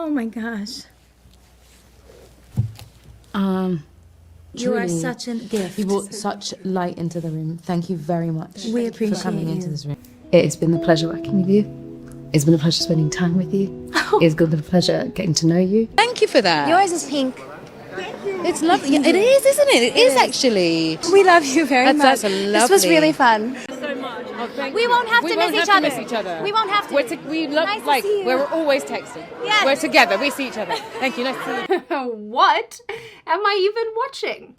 Oh my gosh. You are Truly, such a gift. you brought such light into the room. Thank you very much. We appreciate for coming you. into this room. It's been a pleasure working with you. It's been a pleasure spending time with you. It's been a pleasure getting to know you. Thank you for that. Yours is pink. It's lovely. Yeah, it is, isn't it? It is actually. We love you very much. That's lovely. This was really fun. We won't have to miss each other. Miss each other. We won't have to. We love, Nice to like, see you. we're always texting. Yes. We're together. We see each other. Thank you. Nice to see you. What am I even watching?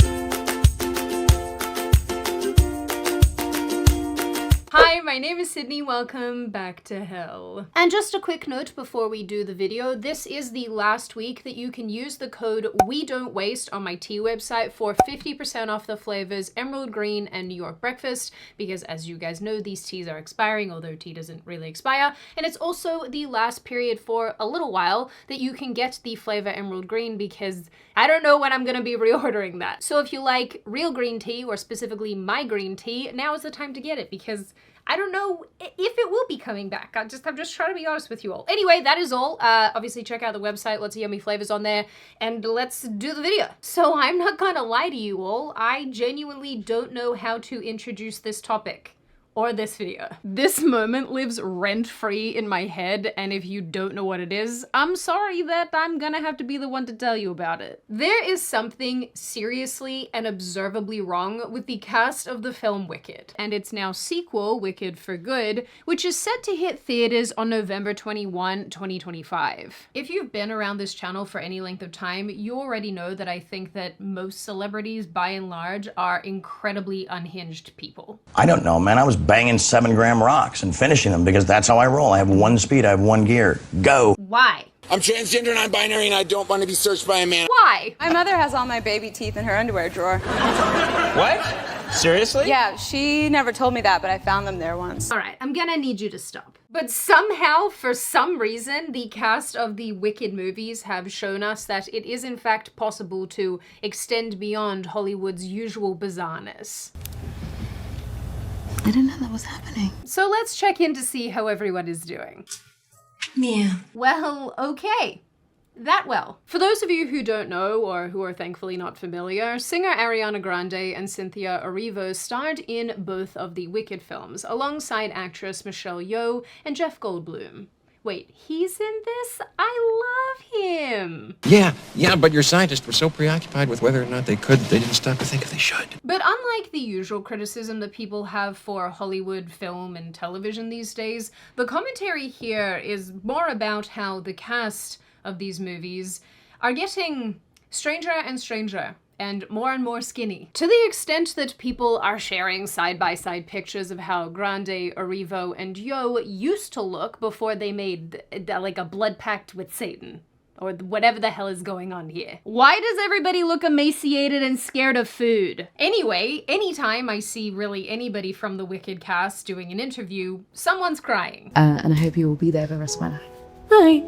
Hi, my name is Sydney. Welcome back to hell. And just a quick note before we do the video, this is the last week that you can use the code We Don't Waste on my tea website for 50% off the flavors Emerald Green and New York Breakfast, because as you guys know, these teas are expiring, although tea doesn't really expire. And it's also the last period for a little while that you can get the flavor Emerald Green, because I don't know when I'm gonna be reordering that. So if you like real green tea, or specifically my green tea, now is the time to get it, because I don't know if it will be coming back. I'm just trying to be honest with you all. Anyway, that is all. Obviously check out the website, lots of yummy flavors on there, and let's do the video. So I'm not gonna lie to you all, I genuinely don't know how to introduce this topic. Or this video. This moment lives rent-free in my head, and if you don't know what it is, I'm sorry that I'm gonna have to be the one to tell you about it. There is something seriously and observably wrong with the cast of the film Wicked, and its now sequel, Wicked for Good, which is set to hit theaters on November 21, 2025. If you've been around this channel for any length of time, you already know that I think that most celebrities, by and large, are incredibly unhinged people. I don't know, man. I was banging 7-gram rocks and finishing them because that's how I roll. I have one speed, I have one gear. Go. Why? I'm transgender and I'm binary and I don't want to be searched by a man. Why? My mother has all my baby teeth in her underwear drawer. What? Seriously? Yeah, she never told me that, but I found them there once. All right, I'm gonna need you to stop. But somehow, for some reason, the cast of the Wicked movies have shown us that it is in fact possible to extend beyond Hollywood's usual bizarreness. I didn't know that was happening. So let's check in to see how everyone is doing. Yeah. Well, okay. That well. For those of you who don't know, or who are thankfully not familiar, singer Ariana Grande and Cynthia Erivo starred in both of the Wicked films, alongside actress Michelle Yeoh and Jeff Goldblum. Wait, he's in this? I love him! Yeah, but your scientists were so preoccupied with whether or not they could, they didn't stop to think if they should. But unlike the usual criticism that people have for Hollywood film and television these days, the commentary here is more about how the cast of these movies are getting stranger and stranger, and more skinny. To the extent that people are sharing side-by-side pictures of how Grande, Erivo, and Yeoh used to look before they made like a blood pact with Satan. Or whatever the hell is going on here. Why does everybody look emaciated and scared of food? Anyway, anytime I see really anybody from the Wicked cast doing an interview, someone's crying. And I hope you will be there for the rest of my life. I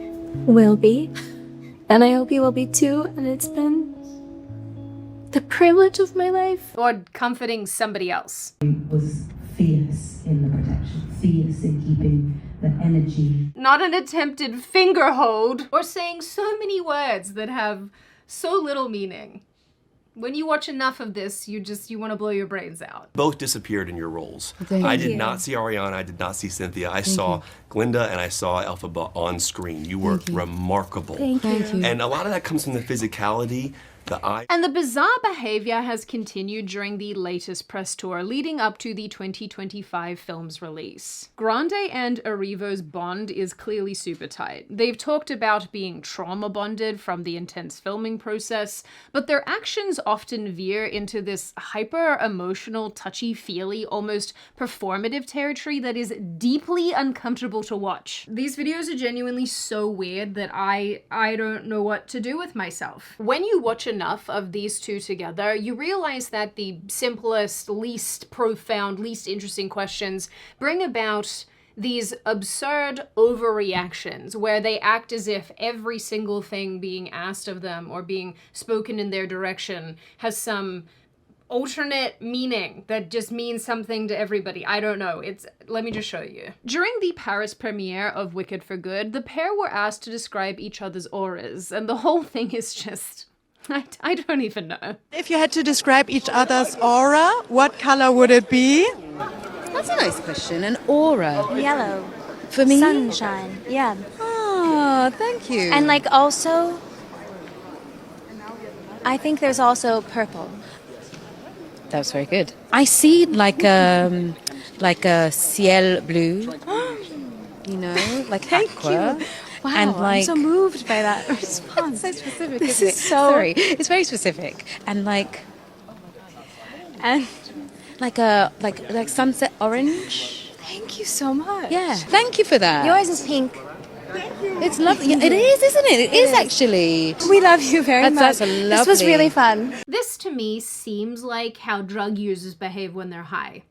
will be. And I hope you will be too, and it's been the privilege of my life. Or comforting somebody else. Was fierce in the protection, fierce in keeping the energy. Not an attempted finger hold, or saying so many words that have so little meaning. When you watch enough of this, you want to blow your brains out. Both disappeared in your roles. Thank I you. did not see Ariana, I did not see Cynthia. I saw Glinda and I saw Elphaba on screen. You were remarkable. Thank you. And a lot of that comes from the physicality, the eye. And the bizarre behavior has continued during the latest press tour leading up to the 2025 film's release. Grande and Erivo's bond is clearly super tight. They've talked about being trauma bonded from the intense filming process, but their actions often veer into this hyper emotional, touchy-feely, almost performative territory that is deeply uncomfortable to watch. These videos are genuinely so weird that I don't know what to do with myself. When you watch enough of these two together, you realize that the simplest, least profound, least interesting questions bring about these absurd overreactions where they act as if every single thing being asked of them or being spoken in their direction has some alternate meaning that just means something to everybody. I don't know. Let me just show you. During the Paris premiere of Wicked for Good, the pair were asked to describe each other's auras, and the whole thing is just, I don't even know. If you had to describe each other's aura, what color would it be? That's a nice question. An aura. Yellow. For me? Sunshine. Yeah. Oh, thank you. And like also, I think there's also purple. That was very good. I see like a ciel bleu, you know, like Thank aqua. you. Wow, and I'm like, so moved by that response. so specific, This isn't is it? so... Sorry, it's very specific. And like sunset orange. Thank you so much. Yeah, thank you for that. Yours is pink. It's lovely. Yeah, it is, isn't it? It is actually. We love you very much. That's lovely. This was really fun. This to me seems like how drug users behave when they're high.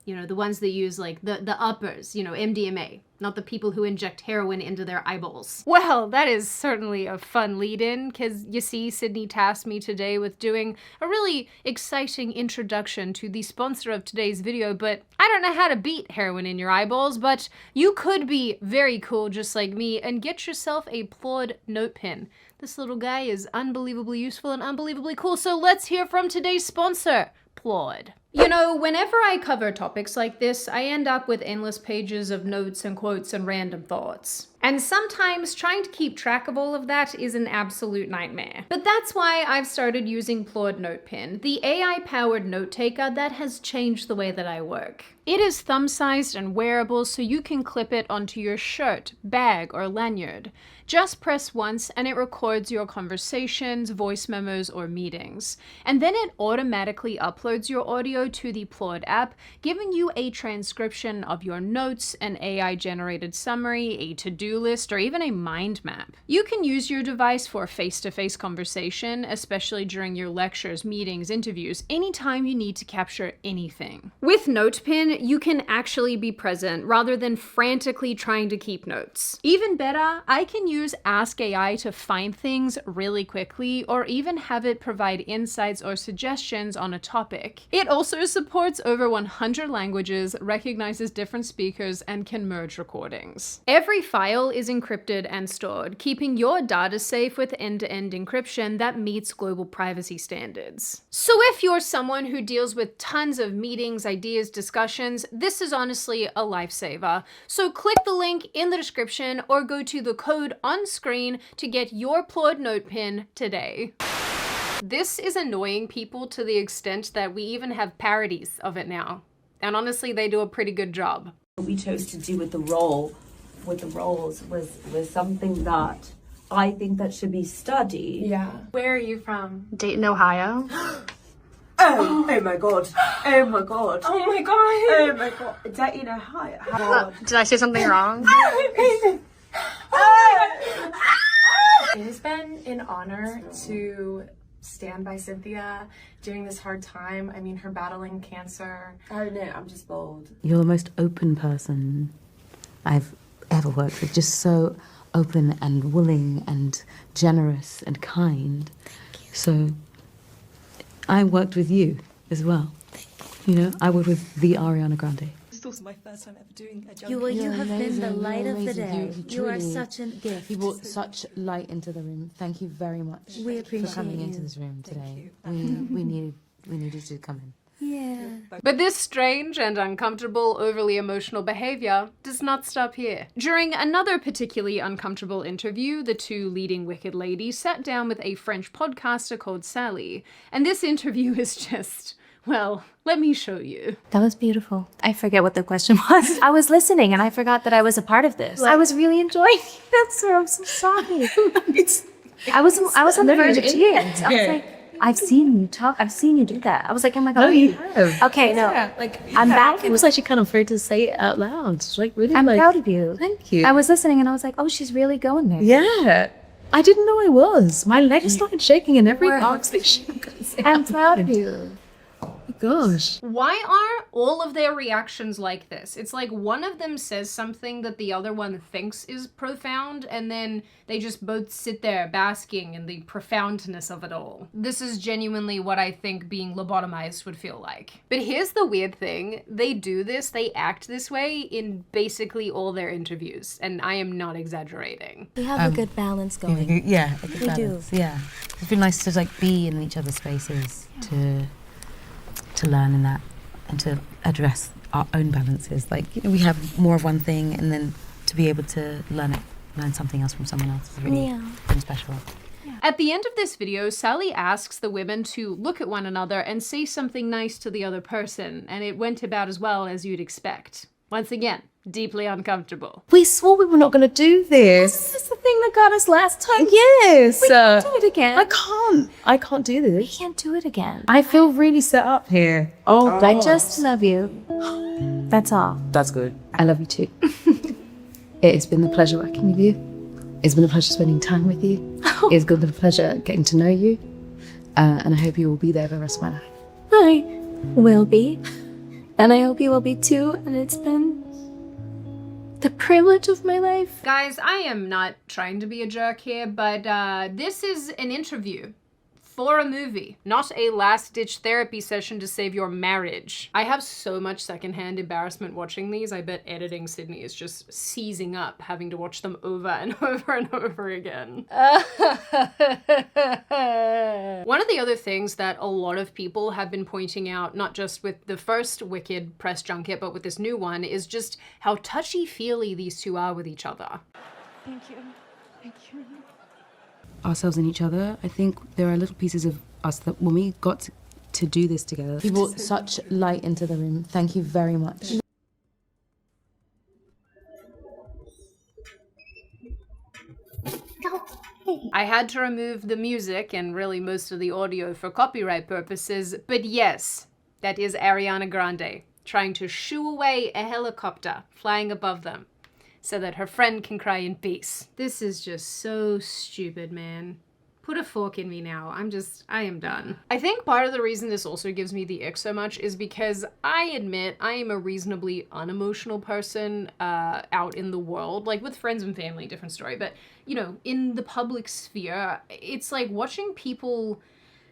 You know, the ones that use like the uppers, you know, MDMA, not the people who inject heroin into their eyeballs. Well, that is certainly a fun lead-in, because you see, Sydney tasked me today with doing a really exciting introduction to the sponsor of today's video, but I don't know how to beat heroin in your eyeballs, but you could be very cool just like me and get yourself a Plaude note pen. This little guy is unbelievably useful and unbelievably cool, so let's hear from today's sponsor, Plaude. You know, whenever I cover topics like this, I end up with endless pages of notes and quotes and random thoughts. And sometimes trying to keep track of all of that is an absolute nightmare. But that's why I've started using Plaude Note Pen, the AI-powered note taker that has changed the way that I work. It is thumb-sized and wearable, so you can clip it onto your shirt, bag, or lanyard. Just press once and it records your conversations, voice memos, or meetings. And then it automatically uploads your audio to the Plaude app, giving you a transcription of your notes, an AI-generated summary, a to-do list, or even a mind map. You can use your device for face-to-face conversation, especially during your lectures, meetings, interviews, anytime you need to capture anything. With NotePen, you can actually be present rather than frantically trying to keep notes. Even better, I can use Ask AI to find things really quickly, or even have it provide insights or suggestions on a topic. It also supports over 100 languages, recognizes different speakers, and can merge recordings. Every file is encrypted and stored, keeping your data safe with end-to-end encryption that meets global privacy standards. So if you're someone who deals with tons of meetings, ideas, discussions, this is honestly a lifesaver. So click the link in the description or go to the code on screen to get your Plaude Note Pen today. This is annoying people to the extent that we even have parodies of it now. And honestly, they do a pretty good job. What we chose to do with the roles was something that I think that should be studied. Yeah. Where are you from? Dayton, Ohio. Oh my god. Oh my god. Oh my god. Oh my god. Dayton, Ohio. Did I say something wrong? It has been an honor to stand by Cynthia during this hard time. I mean, her battling cancer. Oh no, I'm just bold. You're the most open person I've ever worked with. Just so open and willing and generous and kind. So I worked with you as well. You know, I worked with the Ariana Grande. This was my first time ever doing a joke. You have been the light of the day. You are truly- such a gift. You brought such light into the room. Thank you very much We appreciate for coming you. into this room today. We needed to come in. Yeah. But this strange and uncomfortable, overly emotional behavior does not stop here. During another particularly uncomfortable interview, the two leading Wicked ladies sat down with a French podcaster called Sally, and this interview is just, well, let me show you. That was beautiful. I forget what the question was. I was listening and I forgot that I was a part of this. I was really enjoying it, so I'm so sorry. I was on the verge of tears. I was like, I've seen you talk. I've seen you do that. I was like, oh my god. Oh, you have. Okay, no. Yeah, like I'm back. I was actually kind of afraid to say it out loud. It's like really. I'm like, proud of you. Thank you. I was listening and I was like, oh, she's really going there. Yeah. I didn't know I was. My legs started shaking in every box that she could say. I'm proud of you. gosh. Why are all of their reactions like this? It's like one of them says something that the other one thinks is profound, and then they just both sit there basking in the profoundness of it all. This is genuinely what I think being lobotomized would feel like. But here's the weird thing. They do this, they act this way in basically all their interviews, and I am not exaggerating. We have a good balance going. Yeah, a good balance. Yeah. It's been nice to like be in each other's spaces to learn in that and to address our own balances. Like, you know, we have more of one thing, and then to be able to learn something else from someone else is really been special. At the end of this video, Sally asks the women to look at one another and say something nice to the other person, and it went about as well as you'd expect. Once again, deeply uncomfortable. We swore we were not going to do this. This is the thing that got us last time. Yes. We can't do it again. I can't do this. We can't do it again. I feel really set up here. I just love you. That's all. That's good. I love you too. It's been a pleasure working with you. It's been a pleasure spending time with you. It's been a pleasure getting to know you. And I hope you will be there for the rest of my life. I will be. And I hope you will be too. And it's been the privilege of my life. Guys, I am not trying to be a jerk here, but this is an interview for a movie, not a last-ditch therapy session to save your marriage. I have so much secondhand embarrassment watching these. I bet editing Sydney is just seizing up having to watch them over and over and over again. One of the other things that a lot of people have been pointing out, not just with the first Wicked press junket, but with this new one, is just how touchy-feely these two are with each other. Thank you. Thank you. Ourselves and each other. I think there are little pieces of us that when we got to do this together, you brought such light into the room. Thank you very much. I had to remove the music and really most of the audio for copyright purposes, but yes, that is Ariana Grande trying to shoo away a helicopter flying above them so that her friend can cry in peace. This is just so stupid, man. Put a fork in me now. I am done. I think part of the reason this also gives me the ick so much is because I admit I am a reasonably unemotional person out in the world, like with friends and family, different story, but you know, in the public sphere, it's like watching people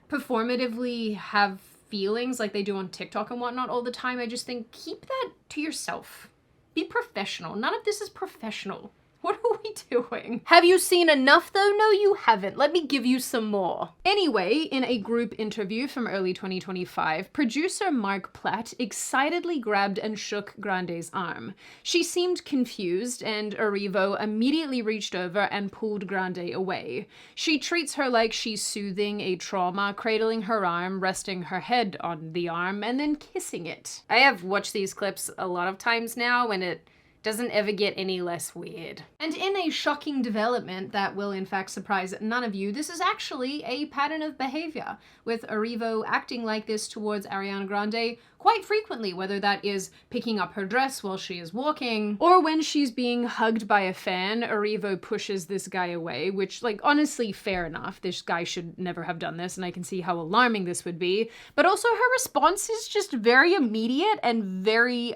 performatively have feelings like they do on TikTok and whatnot all the time. I just think, keep that to yourself. Be professional. None of this is professional. What are we doing? Have you seen enough though? No, you haven't. Let me give you some more. Anyway, in a group interview from early 2025, producer Mark Platt excitedly grabbed and shook Grande's arm. She seemed confused, and Erivo immediately reached over and pulled Grande away. She treats her like she's soothing a trauma, cradling her arm, resting her head on the arm, and then kissing it. I have watched these clips a lot of times now, and it doesn't ever get any less weird. And in a shocking development that will in fact surprise none of you, this is actually a pattern of behavior, with Erivo acting like this towards Ariana Grande quite frequently, whether that is picking up her dress while she is walking, or when she's being hugged by a fan, Erivo pushes this guy away, which, like, honestly, fair enough. This guy should never have done this, and I can see how alarming this would be. But also her response is just very immediate and very,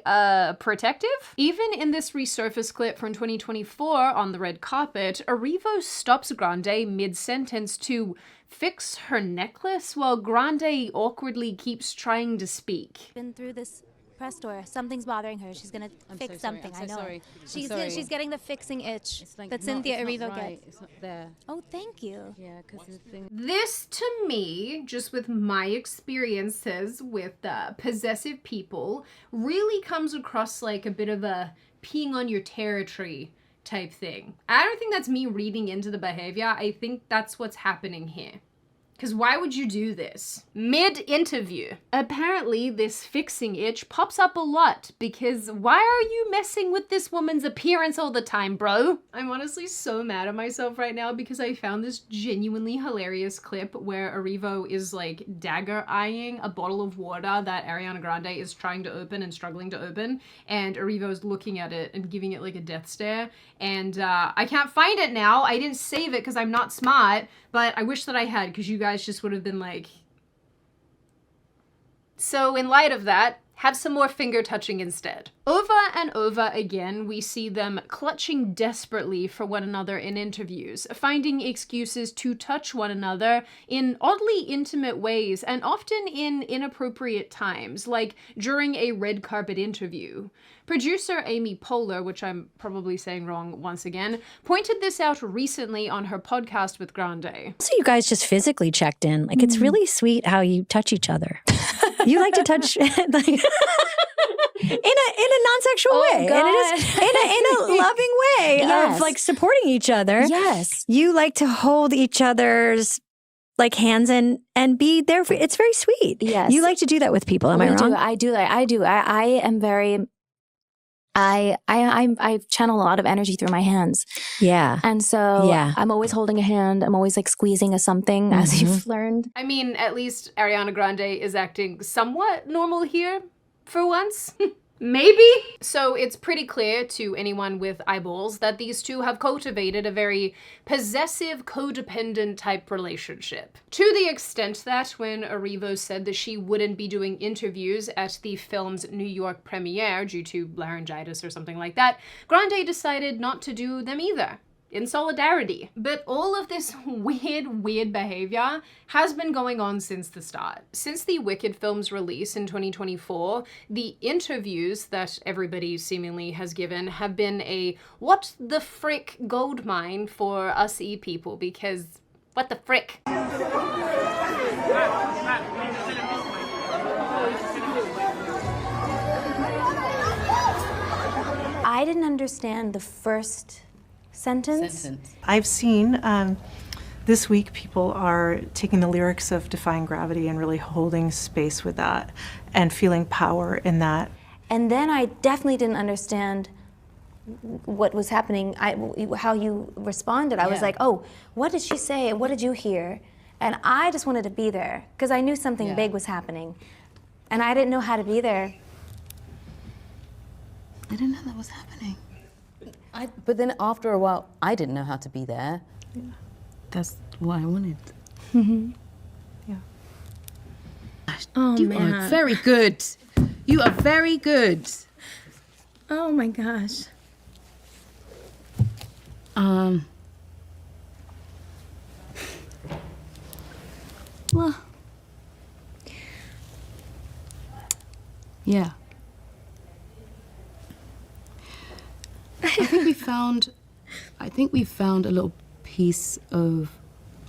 protective. Even in this resurfaced clip from 2024 on the red carpet, Erivo stops Grande mid-sentence to fix her necklace while Grande awkwardly keeps trying to speak. Been through this press tour. Something's bothering her. She's gonna fix something. I know. She's getting the fixing itch that Cynthia Erivo gets. It's not there. Oh, thank you. Yeah, because the thing. This, to me, just with my experiences with possessive people, really comes across like a bit of a peeing on your territory type thing. I don't think that's me reading into the behavior. I think that's what's happening here. Because why would you do this? Mid-interview. Apparently, this fixing itch pops up a lot because why are you messing with this woman's appearance all the time, bro? I'm honestly so mad at myself right now because I found this genuinely hilarious clip where Erivo is like dagger eyeing a bottle of water that Ariana Grande is trying to open and struggling to open, and Erivo's looking at it and giving it like a death stare, and I can't find it now. I didn't save it because I'm not smart, but I wish that I had, because you guys just would have been like, So in light of that, have some more finger touching instead. Over and over again, we see them clutching desperately for one another in interviews, finding excuses to touch one another in oddly intimate ways and often in inappropriate times, like during a red carpet interview. Producer Amy Poehler, which I'm probably saying wrong once again, pointed this out recently on her podcast with Grande. So you guys just physically checked in. Like, it's really sweet how you touch each other. You like to touch like, in a non-sexual way. God. And it is in a loving way of like supporting each other. Yes. You like to hold each other's like hands and be there for, it's very sweet. Yes. You like to do that with people. Am I wrong? I do. I am very... I channel a lot of energy through my hands. Yeah. And so I'm always holding a hand. I'm always like squeezing a something, as you've learned. I mean, at least Ariana Grande is acting somewhat normal here for once. Maybe? So it's pretty clear to anyone with eyeballs that these two have cultivated a very possessive, codependent type relationship. To the extent that when Erivo said that she wouldn't be doing interviews at the film's New York premiere due to laryngitis or something like that, Grande decided not to do them either. In solidarity. But all of this weird behavior has been going on since the start. Since the Wicked film's release in 2024, the interviews that everybody seemingly has given have been a what the frick goldmine for us people, because what the frick? I didn't understand the first sentence. I've seen this week people are taking the lyrics of Defying Gravity and really holding space with that and feeling power in that. And then I definitely didn't understand what was happening, how you responded. I was like, oh, what did she say? What did you hear? And I just wanted to be there because I knew something big was happening. And I didn't know how to be there. I didn't know that was happening. But then after a while, I didn't know how to be there. Yeah. That's what I wanted. Mm-hmm. Yeah. Oh, you are very good. You are very good. Oh my gosh. Well, yeah. I think we found a little piece of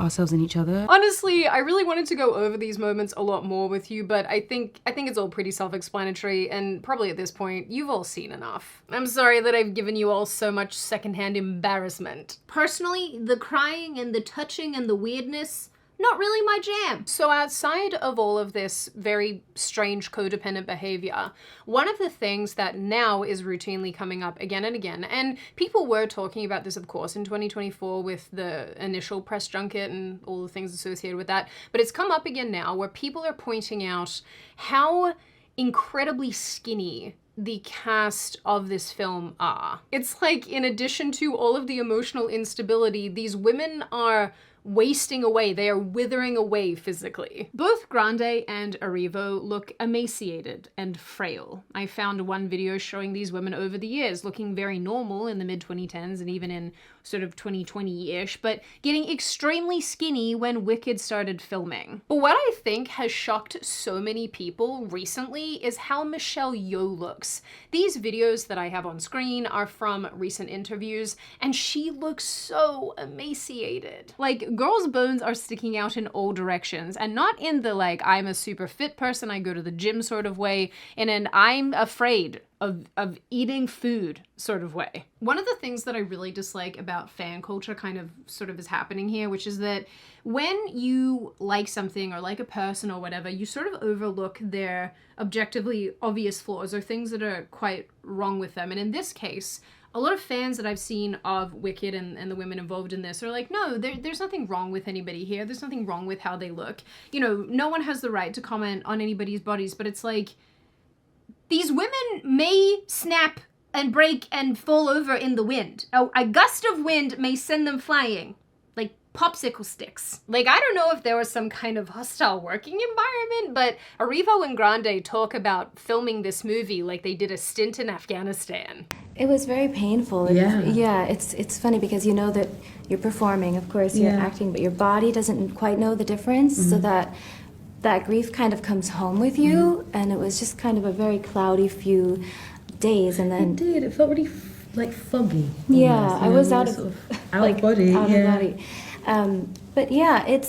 ourselves in each other. Honestly, I really wanted to go over these moments a lot more with you, but I think it's all pretty self-explanatory, and probably at this point, you've all seen enough. I'm sorry that I've given you all so much secondhand embarrassment. Personally, the crying and the touching and the weirdness, not really my jam. So outside of all of this very strange codependent behavior, one of the things that now is routinely coming up again and again, and people were talking about this, of course, in 2024 with the initial press junket and all the things associated with that, but it's come up again now where people are pointing out how incredibly skinny the cast of this film are. It's like, in addition to all of the emotional instability, these women are wasting away. They are withering away physically. Both Grande and Erivo look emaciated and frail. I found one video showing these women over the years looking very normal in the mid-2010s and even in sort of 2020-ish, but getting extremely skinny when Wicked started filming. But what I think has shocked so many people recently is how Michelle Yeoh looks. These videos that I have on screen are from recent interviews, and she looks so emaciated. Like, girls' bones are sticking out in all directions, and not in the like, I'm a super fit person, I go to the gym sort of way, in an I'm afraid of eating food sort of way. One of the things that I really dislike about fan culture kind of sort of is happening here, which is that when you like something or like a person or whatever, you sort of overlook their objectively obvious flaws or things that are quite wrong with them. And in this case, a lot of fans that I've seen of Wicked and the women involved in this are like, no, there's nothing wrong with anybody here. There's nothing wrong with how they look. You know, no one has the right to comment on anybody's bodies, but it's like, these women may snap and break and fall over in the wind. A gust of wind may send them flying. Like, popsicle sticks. Like, I don't know if there was some kind of hostile working environment, but Erivo and Grande talk about filming this movie like they did a stint in Afghanistan. It was very painful. It's funny because you know that you're performing, of course, you're acting, but your body doesn't quite know the difference, so that grief kind of comes home with you, and it was just kind of a very cloudy few days, and then... It felt really like foggy. Yeah, almost, I was out sort of out body. Out of body. But yeah, it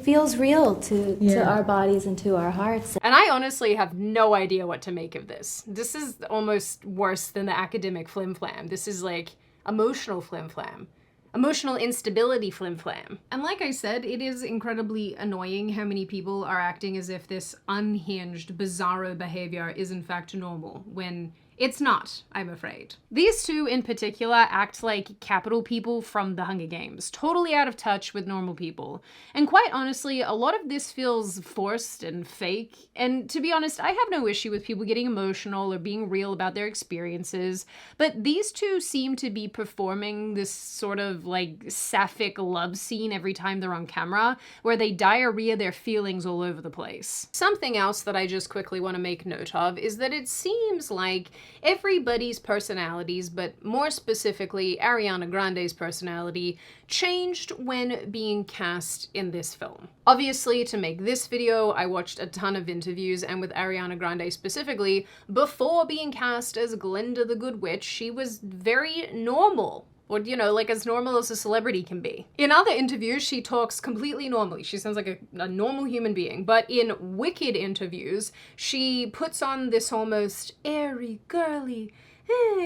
feels real to our bodies and to our hearts. And I honestly have no idea what to make of this. This is almost worse than the academic flim-flam. This is like emotional flim-flam. Emotional instability flim-flam. And like I said, it is incredibly annoying how many people are acting as if this unhinged, bizarro behavior is in fact normal, when it's not, I'm afraid. These two in particular act like capital people from the Hunger Games, totally out of touch with normal people. And quite honestly, a lot of this feels forced and fake. And to be honest, I have no issue with people getting emotional or being real about their experiences, but these two seem to be performing this sort of like sapphic love scene every time they're on camera, where they diarrhea their feelings all over the place. Something else that I just quickly want to make note of is that it seems like everybody's personalities, but more specifically Ariana Grande's personality, changed when being cast in this film. Obviously, to make this video, I watched a ton of interviews, and with Ariana Grande specifically, before being cast as Glinda the Good Witch, she was very normal. Or, you know, like as normal as a celebrity can be. In other interviews, she talks completely normally. She sounds like a normal human being. But in Wicked interviews, she puts on this almost airy, girly,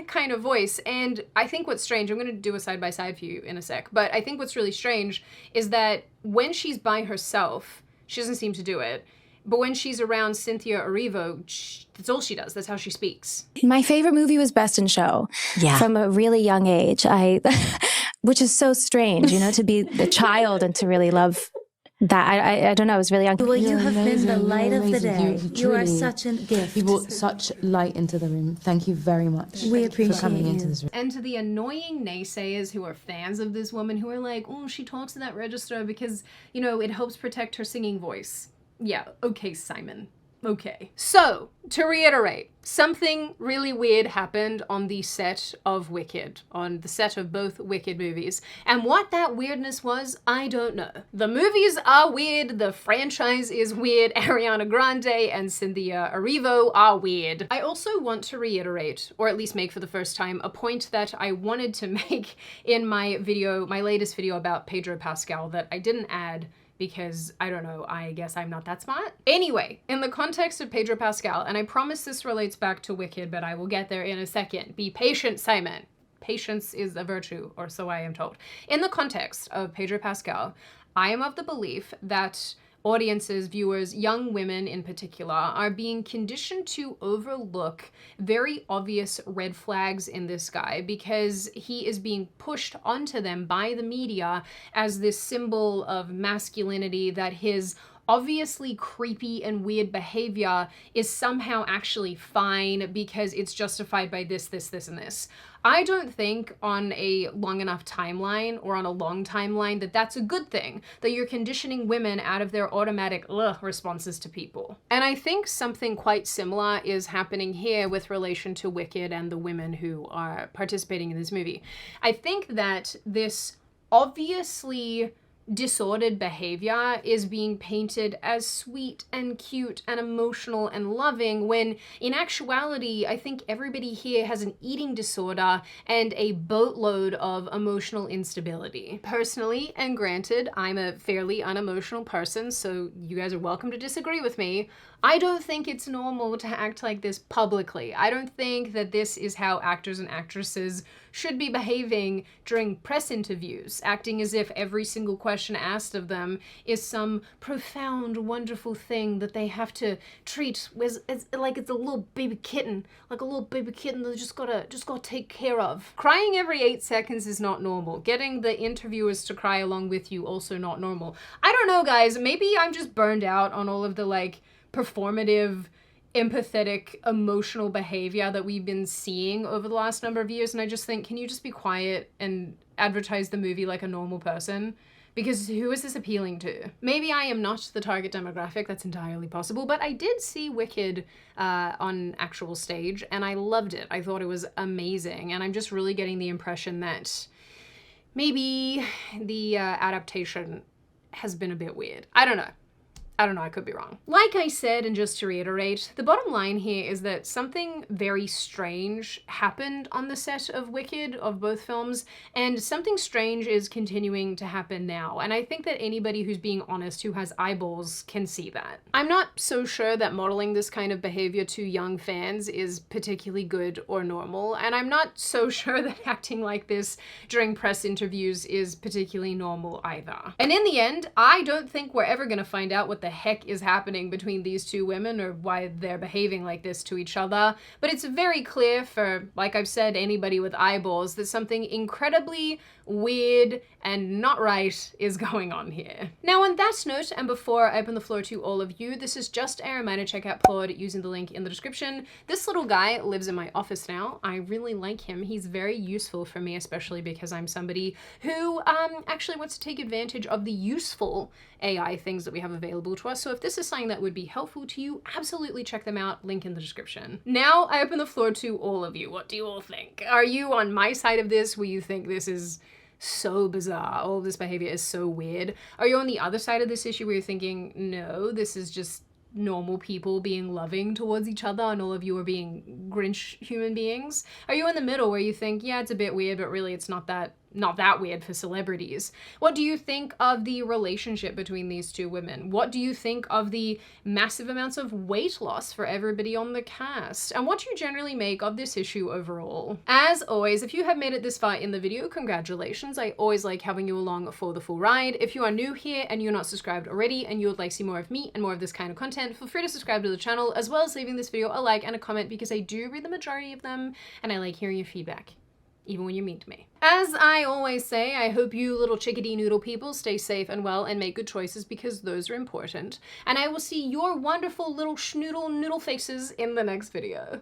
kind of voice. And I think what's strange, I'm going to do a side-by-side for you in a sec, but I think what's really strange is that when she's by herself, she doesn't seem to do it. But when she's around Cynthia Erivo, that's all she does. That's how she speaks. My favorite movie was Best in Show. Yeah. From a really young age. Which is so strange, you know, to be a child and to really love that. I don't know, I was really young. Well, you have been the light of the day. You are such a gift. You brought such light into the room. Thank you very much. We appreciate for coming into this room. And to the annoying naysayers who are fans of this woman, who are like, oh, she talks to that register because, you know, it helps protect her singing voice. Yeah, okay, Simon. Okay. So, to reiterate, something really weird happened on the set of Wicked, on the set of both Wicked movies. And what that weirdness was, I don't know. The movies are weird, the franchise is weird, Ariana Grande and Cynthia Erivo are weird. I also want to reiterate, or at least make for the first time, a point that I wanted to make in my video, my latest video about Pedro Pascal that I didn't add because, I don't know, I guess I'm not that smart. Anyway, in the context of Pedro Pascal, and I promise this relates back to Wicked, but I will get there in a second. Be patient, Simon. Patience is a virtue, or so I am told. In the context of Pedro Pascal, I am of the belief that audiences, viewers, young women in particular, are being conditioned to overlook very obvious red flags in this guy because he is being pushed onto them by the media as this symbol of masculinity, that his obviously creepy and weird behavior is somehow actually fine because it's justified by this, this, this, and this. I don't think on a long enough timeline or on a long timeline that that's a good thing, that you're conditioning women out of their automatic responses to people. And I think something quite similar is happening here with relation to Wicked and the women who are participating in this movie. I think that this obviously disordered behavior is being painted as sweet and cute and emotional and loving, when in actuality, I think everybody here has an eating disorder and a boatload of emotional instability. Personally, and granted, I'm a fairly unemotional person, so you guys are welcome to disagree with me, I don't think it's normal to act like this publicly. I don't think that this is how actors and actresses should be behaving during press interviews, acting as if every single question asked of them is some profound, wonderful thing that they have to treat as like it's a little baby kitten, like a little baby kitten that just gotta take care of. Crying every 8 seconds is not normal. Getting the interviewers to cry along with you, also not normal. I don't know, guys, maybe I'm just burned out on all of the like performative, empathetic, emotional behavior that we've been seeing over the last number of years, and I just think, can you just be quiet and advertise the movie like a normal person? Because who is this appealing to? Maybe I am not the target demographic, that's entirely possible, but I did see Wicked on actual stage and I loved it. I thought it was amazing, and I'm just really getting the impression that maybe the adaptation has been a bit weird. I don't know, I could be wrong. Like I said, and just to reiterate, the bottom line here is that something very strange happened on the set of Wicked, of both films, and something strange is continuing to happen now. And I think that anybody who's being honest, who has eyeballs, can see that. I'm not so sure that modeling this kind of behavior to young fans is particularly good or normal, and I'm not so sure that acting like this during press interviews is particularly normal either. And in the end, I don't think we're ever gonna find out what the heck is happening between these two women or why they're behaving like this to each other, but it's very clear for, like I've said, anybody with eyeballs, that something incredibly weird and not right is going on here. Now on that note, and before I open the floor to all of you, this is just a reminder to check out Plaude using the link in the description. This little guy lives in my office now. I really like him. He's very useful for me, especially because I'm somebody who actually wants to take advantage of the useful AI things that we have available to us. So if this is something that would be helpful to you, absolutely check them out, link in the description. Now I open the floor to all of you. What do you all think? Are you on my side of this, where you think this is so bizarre, all of this behavior is so weird? Are you on the other side of this issue where you're thinking, no, this is just normal people being loving towards each other and all of you are being Grinch human beings? Are you in the middle where you think, yeah, it's a bit weird, but really it's not that weird for celebrities? What do you think of the relationship between these two women? What do you think of the massive amounts of weight loss for everybody on the cast? And what do you generally make of this issue overall? As always, if you have made it this far in the video, congratulations. I always like having you along for the full ride. If you are new here and you're not subscribed already and you would like to see more of me and more of this kind of content, feel free to subscribe to the channel, as well as leaving this video a like and a comment, because I do read the majority of them and I like hearing your feedback, even when you're mean to me. As I always say, I hope you little chickadee noodle people stay safe and well and make good choices, because those are important. And I will see your wonderful little schnoodle noodle faces in the next video.